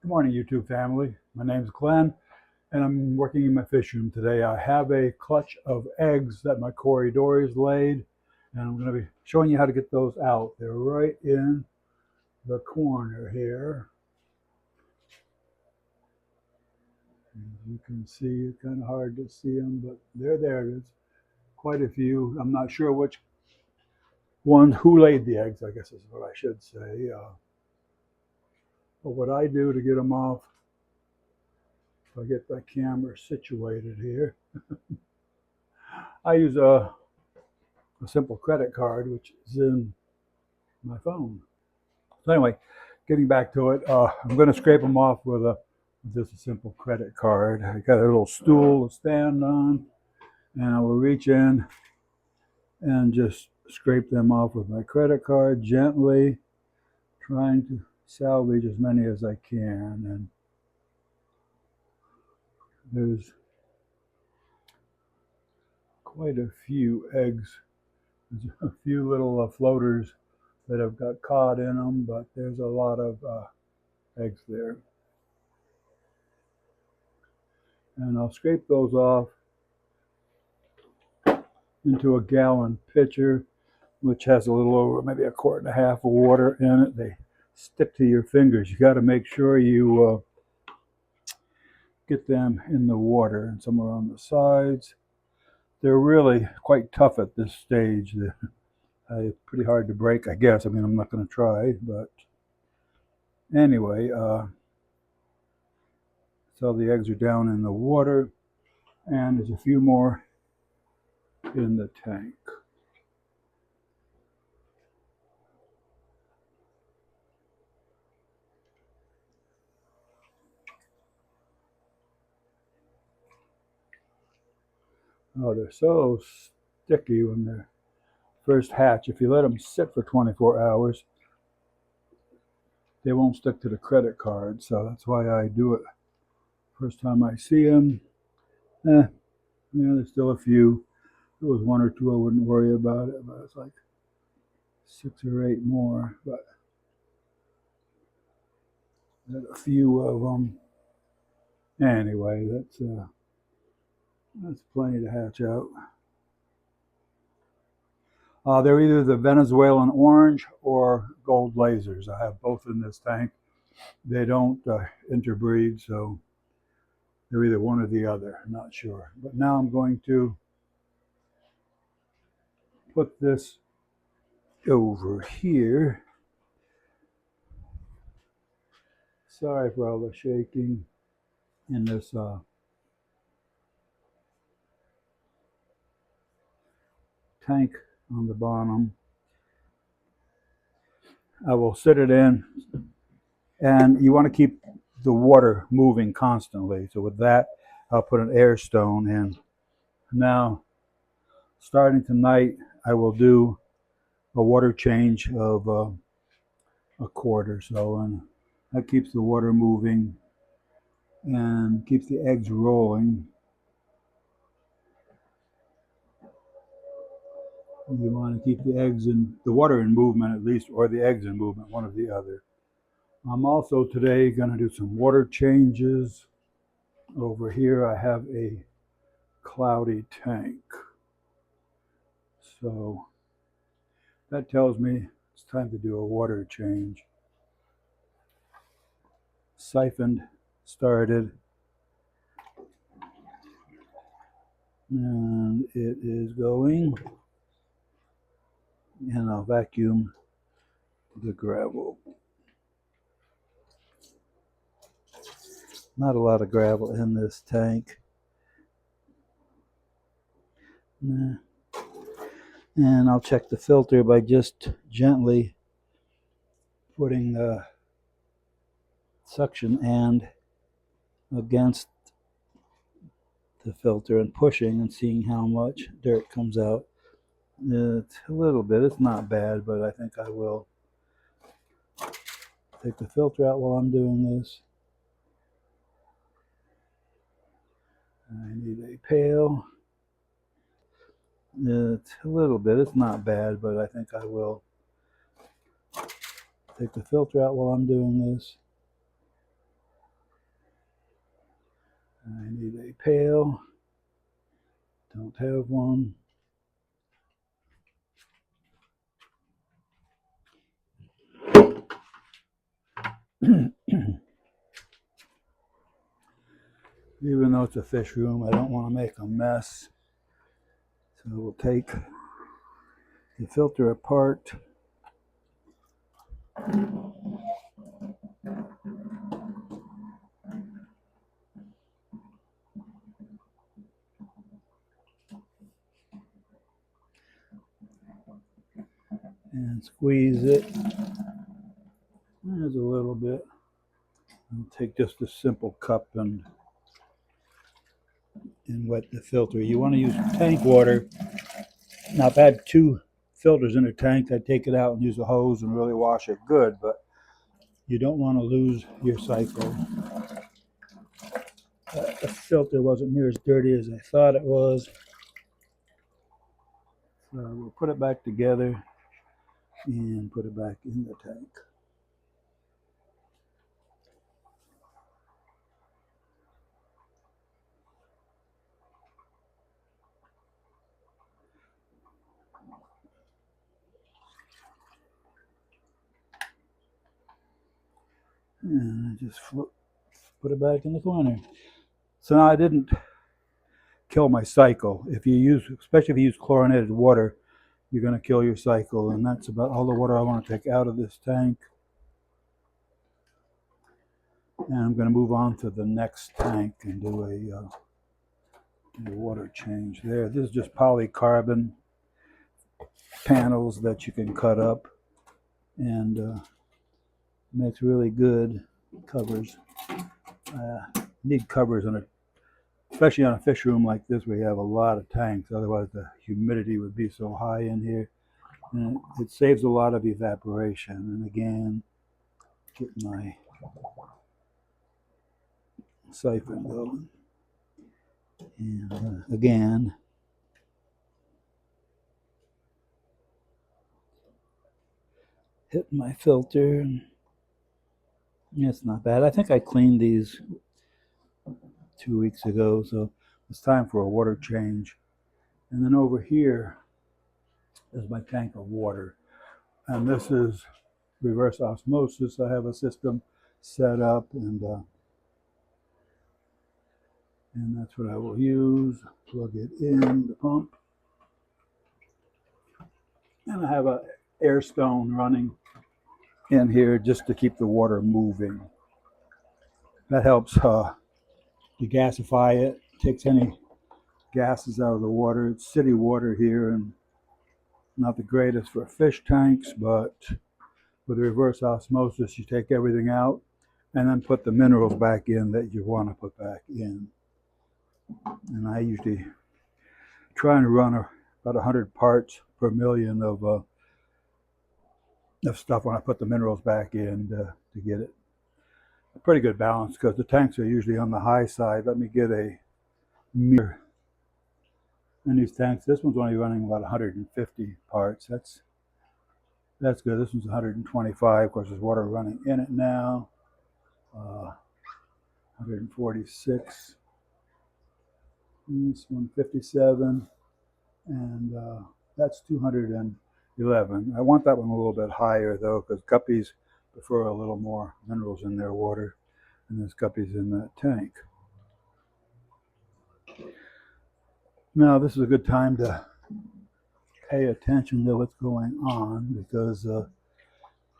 Good morning, YouTube family. My name is Glenn, and I'm working in my fish room today. I have a clutch of eggs that my Corydoras laid, and I'm going to be showing you how to get those out. They're right in the corner here. As you can see, it's kind of hard to see them, but they're there. There's quite a few. I'm not sure which ones, who laid the eggs, I guess is what I should say. But what I do to get them off, if I get the camera situated here, I use a simple credit card, which is in my phone. So anyway, getting back to it, I'm going to scrape them off with just a simple credit card. I got a little stool to stand on, and I will reach in and just scrape them off with my credit card gently, trying to salvage as many as I can. And there's quite a few eggs. There's a few little floaters that have got caught in them, but there's a lot of eggs there. And I'll scrape those off into a gallon pitcher, which has a little over maybe a quart and a half of water in it. They stick to your fingers. You got to make sure you get them in the water and somewhere on the sides. They're really quite tough at this stage. They're pretty hard to break, I guess. I mean, I'm not going to try, but anyway, so the eggs are down in the water, and there's a few more in the tank. Oh, they're so sticky when they're first hatch. If you let them sit for 24 hours, they won't stick to the credit card. So that's why I do it first time I see them. Yeah, there's still a few. If it was one or two, I wouldn't worry about it, but it's like 6 or 8 more. But there's a few of them. Anyway, that's plenty to hatch out. They're either the Venezuelan orange or gold lasers. I have both in this tank. They don't interbreed, so they're either one or the other. I'm not sure. But now I'm going to put this over here. Sorry for all the shaking in this tank on the bottom. I will sit it in, and you want to keep the water moving constantly. So with that, I'll put an air stone in. Now, starting tonight, I will do a water change of a quart or so, and that keeps the water moving and keeps the eggs rolling. You want to keep the eggs in the water in movement at least, or the eggs in movement, one or the other. I'm also today going to do some water changes. Over here I have a cloudy tank. So that tells me it's time to do a water change. Siphoned started, and it is going, and I'll vacuum the gravel. Not a lot of gravel in this tank. And I'll check the filter by just gently putting the suction end against the filter and pushing and seeing how much dirt comes out. It's a little bit, it's not bad, but I think I will take the filter out while I'm doing this. I need a pail. It's a little bit, it's not bad, but I think I will take the filter out while I'm doing this. a pail. Don't have one. Even though it's a fish room, I don't want to make a mess. So we'll take the filter apart. And squeeze it. There's a little bit. I'll take just a simple cup and wet the filter. You want to use tank water. Now, I've had 2 filters in a tank. I take it out and use a hose and really wash it good, but you don't want to lose your cycle. The filter wasn't near as dirty as I thought it was. So we'll put it back together and put it back in the tank. And I just put it back in the corner. So now I didn't kill my cycle. If you use, especially if you use chlorinated water, you're going to kill your cycle. And that's about all the water I want to take out of this tank. And I'm going to move on to the next tank and do a water change there. This is just polycarbon panels that you can cut up, and makes really good covers. Need covers on it, especially on a fish room like this where you have a lot of tanks. Otherwise the humidity would be so high in here, and it saves a lot of evaporation. And again, get my siphon going, and again hit my filter. Yeah, it's not bad. I think I cleaned these 2 weeks ago, so it's time for a water change. And then over here is my tank of water, and this is reverse osmosis. I have a system set up, and that's what I will use. Plug it in the pump, and I have a air stone running in here just to keep the water moving. That helps degasify it, takes any gases out of the water. It's city water here, and not the greatest for fish tanks, but with reverse osmosis, you take everything out and then put the minerals back in that you want to put back in. And I usually try and run about 100 parts per million of stuff when I put the minerals back in to get it a pretty good balance, because the tanks are usually on the high side. Let me get a mirror in these tanks. This one's only running about 150 parts. That's good. This one's 125. Of course, there's water running in it now. 146. This one 57, and that's 211. I want that one a little bit higher though, because guppies prefer a little more minerals in their water, and there's guppies in that tank. Now this is a good time to pay attention to what's going on, because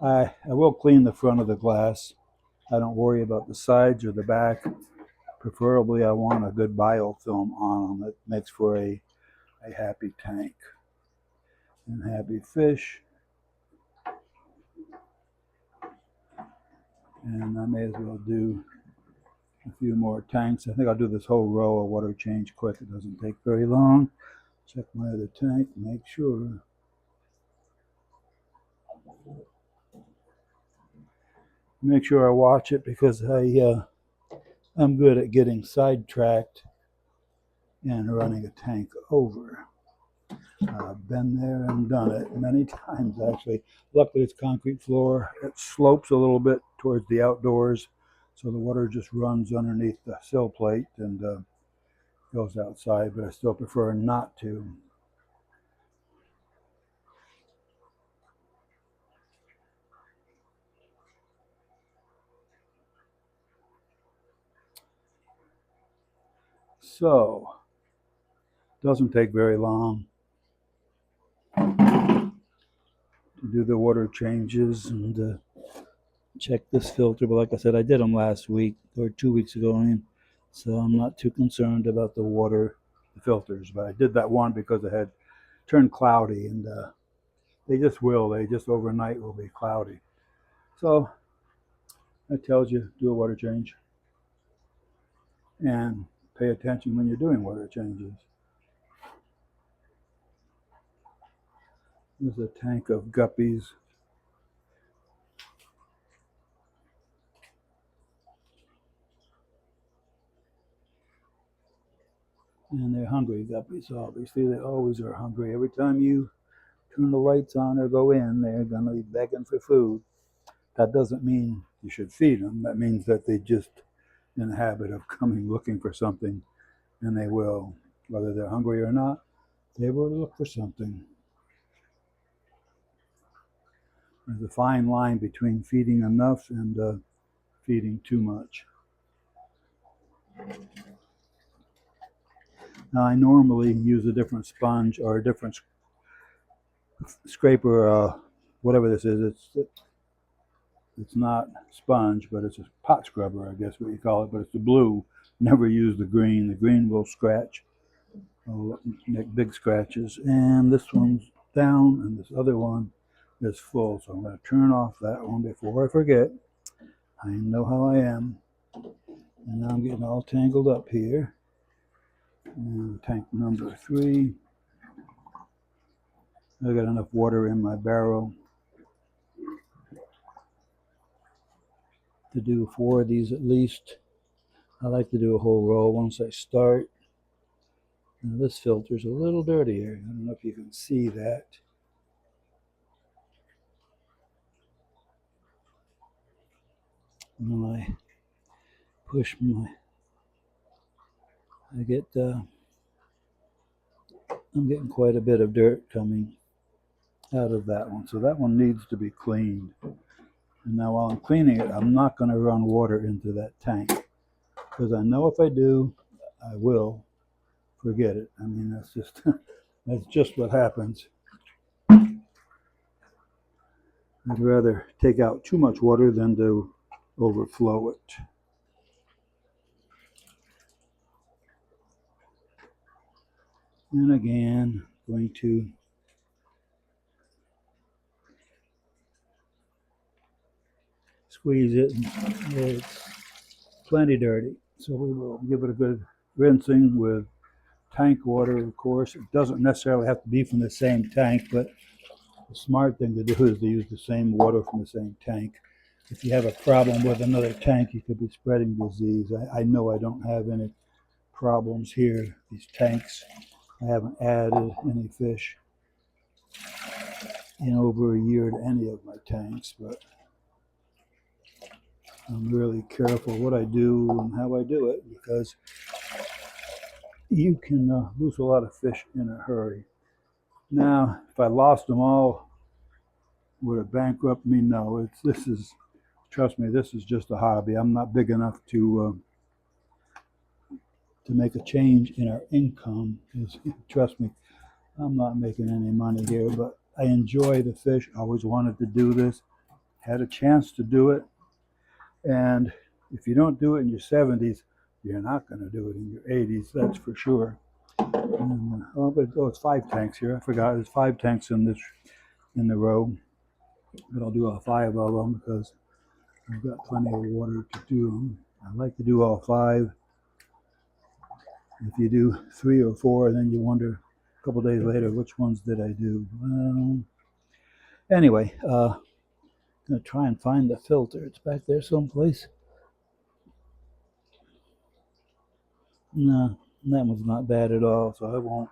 I will clean the front of the glass. I don't worry about the sides or the back. Preferably I want a good biofilm on them that makes for a happy tank and happy fish. And I may as well do a few more tanks. I think I'll do this whole row of water change quick. It doesn't take very long. Check my other tank, make sure. Make sure I watch it, because I'm good at getting sidetracked and running a tank over. I've been there and done it many times, actually. Luckily, it's concrete floor. It slopes a little bit towards the outdoors, so the water just runs underneath the sill plate, and goes outside, but I still prefer not to. So, doesn't take very long to do the water changes and check this filter. But like I said, I did them last week or 2 weeks ago, so I'm not too concerned about the water, the filters. But I did that one because it had turned cloudy, and they just overnight will be cloudy. So that tells you do a water change and pay attention when you're doing water changes. There's a tank of guppies. And they're hungry guppies, obviously. They always are hungry. Every time you turn the lights on or go in, they're going to be begging for food. That doesn't mean you should feed them. That means that they just in the habit of coming looking for something, and they will, whether they're hungry or not, they will look for something. There's a fine line between feeding enough and feeding too much. Now, I normally use a different sponge or a different scraper, whatever this is. It's not sponge, but it's a pot scrubber, I guess what you call it. But it's the blue. Never use the green. The green will scratch, make big scratches. And this one's down, and this other one is full. So I'm going to turn off that one before I forget. I know how I am. And now I'm getting all tangled up here. And tank number 3. I got enough water in my barrel to do 4 of these at least. I like to do a whole row once I start. Now this filter's a little dirtier. I don't know if you can see that. When I push I'm getting quite a bit of dirt coming out of that one. So that one needs to be cleaned. And now while I'm cleaning it, I'm not going to run water into that tank, because I know if I do, I will forget it. I mean, that's just what happens. I'd rather take out too much water than to overflow it. And again, going to squeeze it. It's plenty dirty, so we will give it a good rinsing with tank water. Of course, it doesn't necessarily have to be from the same tank, but the smart thing to do is to use the same water from the same tank. If you have a problem with another tank, you could be spreading disease. I know I don't have any problems here. These tanks, I haven't added any fish in over a year to any of my tanks, but I'm really careful what I do and how I do it, because you can lose a lot of fish in a hurry. Now, if I lost them all, would it bankrupt me? No. Trust me, this is just a hobby. I'm not big enough to make a change in our income. Trust me, I'm not making any money here, but I enjoy the fish. I always wanted to do this. Had a chance to do it. And if you don't do it in your 70s, you're not going to do it in your 80s, that's for sure. And, it's 5 tanks here. I forgot there's 5 tanks in the row. But I'll do all 5 of them because I've got plenty of water to do them. I like to do all 5. If you do 3 or 4, then you wonder a couple days later, which ones did I do? Anyway, I'm going to try and find the filter. It's back there someplace. No, that one's not bad at all, so I won't.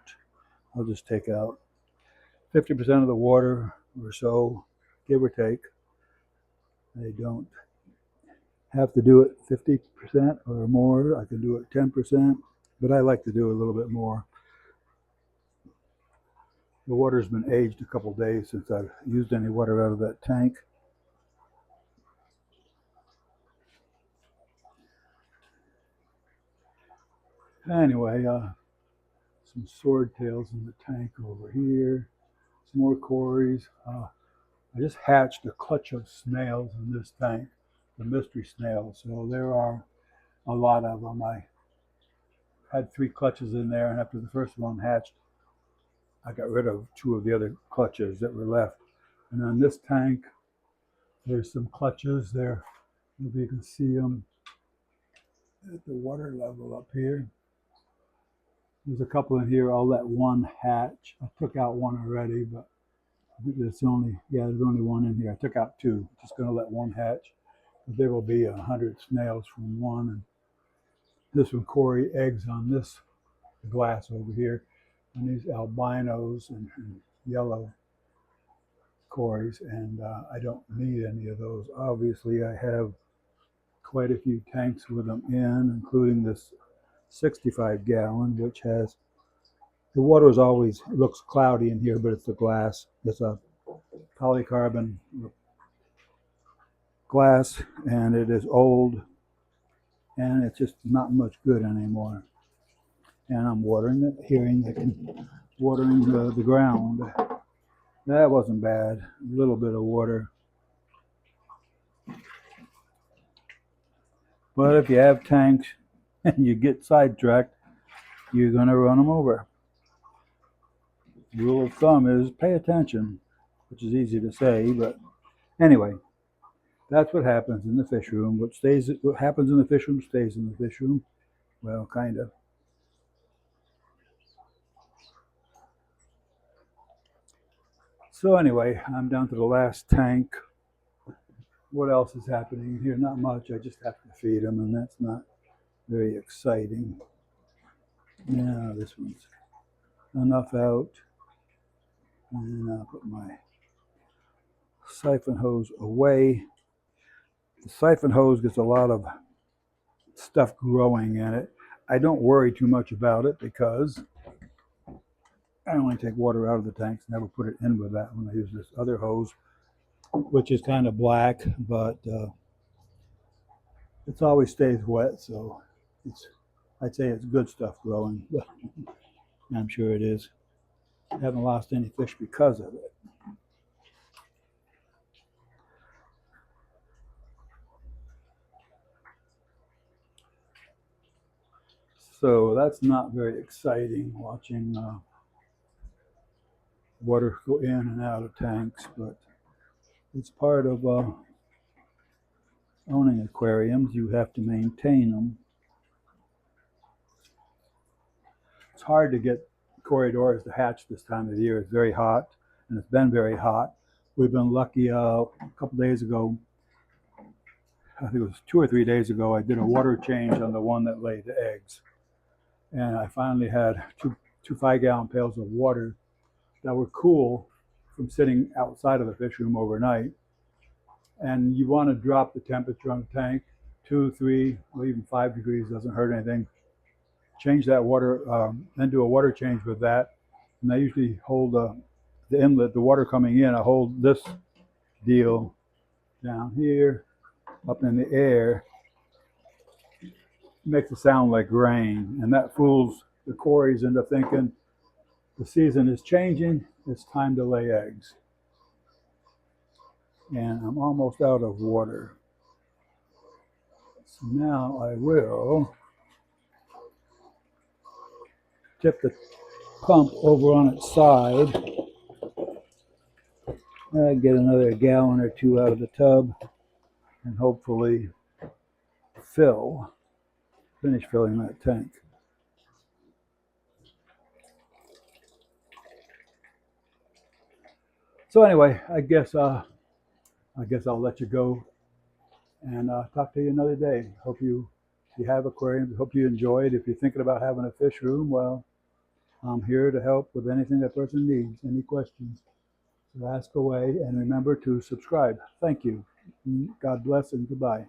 I'll just take out 50% of the water or so, give or take. I don't have to do it 50% or more. I can do it 10%. but I like to do a little bit more. The water's been aged a couple days since I've used any water out of that tank. Anyway, some swordtails in the tank over here. Some more cories. I just hatched a clutch of snails in this tank, the mystery snails. So there are a lot of them. I had 3 clutches in there, and after the first one hatched, I got rid of 2 of the other clutches that were left. And on this tank, there's some clutches there. Maybe you can see them at the water level up here. There's a couple in here. I'll let one hatch. I took out one already, but I think there's only one in here. I took out 2. Just going to let one hatch. But there will be 100 snails from one. And this one, Cory, eggs on this glass over here. And these albinos and yellow cories. And I don't need any of those. Obviously, I have quite a few tanks with them in, including this 65-gallon, which has, the water is always looks cloudy in here, but it's the glass. It's a polycarbon glass, and it is old, and it's just not much good anymore. And I'm watering it, watering the ground. That wasn't bad. A little bit of water. But if you have tanks and you get sidetracked, you're going to run them over. Rule of thumb is pay attention, which is easy to say, but anyway, that's what happens in the fish room. What happens in the fish room stays in the fish room. Well, kind of. So anyway, I'm down to the last tank. What else is happening here? Not much. I just have to feed them, and that's not very exciting. Yeah, this one's enough out. And I'll put my siphon hose away. The siphon hose gets a lot of stuff growing in it. I don't worry too much about it because I only take water out of the tanks, never put it in with that when I use this other hose, which is kind of black, but it always stays wet, so I'd say it's good stuff growing. I'm sure it is. I haven't lost any fish because of it. So that's not very exciting, watching water go in and out of tanks, but it's part of owning aquariums. You have to maintain them. It's hard to get Corydoras to hatch this time of the year. It's very hot, and it's been very hot. We've been lucky. A couple days ago, I think it was 2 or 3 days ago, I did a water change on the one that laid the eggs, and I finally had two 5-gallon pails of water that were cool from sitting outside of the fish room overnight. And you want to drop the temperature on the tank 2, 3, or even 5 degrees, doesn't hurt anything. Change that water, then do a water change with that. And I usually hold the inlet, the water coming in, I hold this deal down here, up in the air. It makes it sound like rain, and that fools the Corys into thinking the season is changing, it's time to lay eggs. And I'm almost out of water. So now I will tip the pump over on its side. Get another gallon or 2 out of the tub and hopefully finish filling that tank. So anyway, I guess I'll let you go and talk to you another day. Hope you have aquariums. Hope you enjoy it. If you're thinking about having a fish room, well, I'm here to help with anything that person needs. Any questions, so ask away, and remember to subscribe. Thank you. God bless and goodbye.